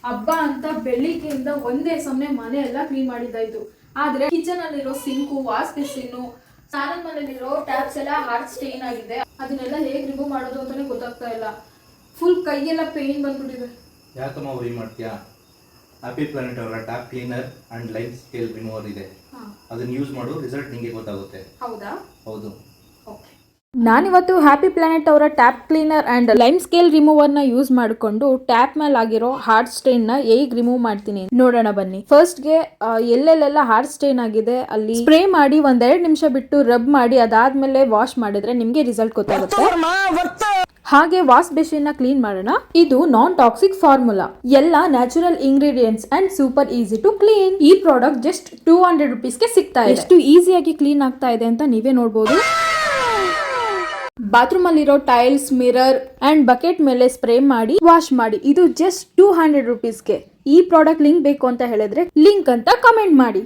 ಹಬ್ಬ ಅಂತ ಬೆಳಿಗ್ಗೆಯಿಂದ ಒಂದೇ ಸಮನೆ ಮನೆ ಎಲ್ಲ ಕ್ಲೀನ್ ಮಾಡಿದ್ದಾಯ್ತು. ಆದ್ರೆ ಕಿಚನ್ ಅಲ್ಲಿರೋ ಸಿಂಕು, ವಾಶ್ ಬೇಸಿನ್ನು, ಸ್ನಾನದ ಮನೆಯಲ್ಲಿರೋ ಟ್ಯಾಪ್ಸ್ ಎಲ್ಲ ಹಾರ್ಡ್ ಸ್ಟೇನ್ ಆಗಿದೆ. ಅದನ್ನೆಲ್ಲ ಹೇಗೆ ರಿಮೂವ್ ಮಾಡೋದು ಅಂತಾನೆ ಗೊತ್ತಾಗ್ತಾ ಇಲ್ಲ. ಫುಲ್ ಕೈಯೆಲ್ಲ ಪೇನ್ ಬಂದ್ಬಿಟ್ಟಿದೆ. ಯಾಕಮ್ಮ ವರಿ ಮಾಡ್ತೀಯಾ? ಹ್ಯಾಪಿ ಪ್ಲಾನೆಟ್ ಅವರ tap cleaner and life scale remover ಇದೆ. ಅದನ್ನ ಯೂಸ್ ಮಾಡು, ರಿಸಲ್ಟ್ ನಿಮಗೆ ಗೊತ್ತಾಗುತ್ತೆ. ಹೌದಾ? ಹೌದು. ಓಕೆ. ನಾನಿವತ್ತು ಹ್ಯಾಪಿ ಪ್ಲಾನೆಟ್ ಅವರ tap cleaner and lime scale ರಿಮೂವರ್ನ ಯೂಸ್ ಮಾಡಿಕೊಂಡು ಟ್ಯಾಪ್ ಮೇಲೆ ಆಗಿರೋ ಹಾರ್ಡ್ ಸ್ಟೇನ್ನ ಹೇಗೆ ರಿಮೂವ್ ಮಾಡ್ತೀನಿ ನೋಡೋಣ ಬನ್ನಿ. ಫಸ್ಟ್ಗೆ ಎಲ್ಲೆಲ್ಲೆಲ್ಲ ಹಾರ್ಡ್ ಸ್ಟೇನ್ ಆಗಿದೆ ಅಲ್ಲಿ ಸ್ಪ್ರೇ ಮಾಡಿ 1-2 ನಿಮಿಷ ಬಿಟ್ಟು ರಬ್ ಮಾಡಿ ಅದಾದ್ಮೇಲೆ ವಾಶ್ ಮಾಡಿದ್ರೆ ನಿಮಗೆ ರಿಸಲ್ಟ್ ಗೊತ್ತಾಗುತ್ತೆ. ಹಾಗೆ ವಾಶ್ ಬೇಸಿನ್ ನ ಕ್ಲೀನ್ ಮಾಡೋಣ. ಇದು ನಾನ್ ಟಾಕ್ಸಿಕ್ ಫಾರ್ಮುಲಾ, ಎಲ್ಲ natural ingredients and super easy to clean. ಈ ಪ್ರಾಡಕ್ಟ್ ಜಸ್ಟ್ 200 ರುಪೀಸ್ಗೆ ಸಿಗ್ತಾ ಇದೆ. ಎಷ್ಟು ಈಸಿಯಾಗಿ ಕ್ಲೀನ್ ಆಗ್ತಾ ಇದೆ ಅಂತ ನೀವೇ ನೋಡ್ಬೋದು. ಬಾತ್ರೂಮ್ ಅಲ್ಲಿರೋ ಟೈಲ್ಸ್, ಮಿರರ್ ಅಂಡ್ ಬಕೆಟ್ ಮೇಲೆ ಸ್ಪ್ರೇ ಮಾಡಿ ವಾಶ್ ಮಾಡಿ. ಇದು ಜಸ್ಟ್ 200 ರುಪೀಸ್ಗೆ. ಈ ಪ್ರಾಡಕ್ಟ್ ಲಿಂಕ್ ಬೇಕು ಅಂತ ಹೇಳಿದ್ರೆ ಲಿಂಕ್ ಅಂತ ಕಮೆಂಟ್ ಮಾಡಿ.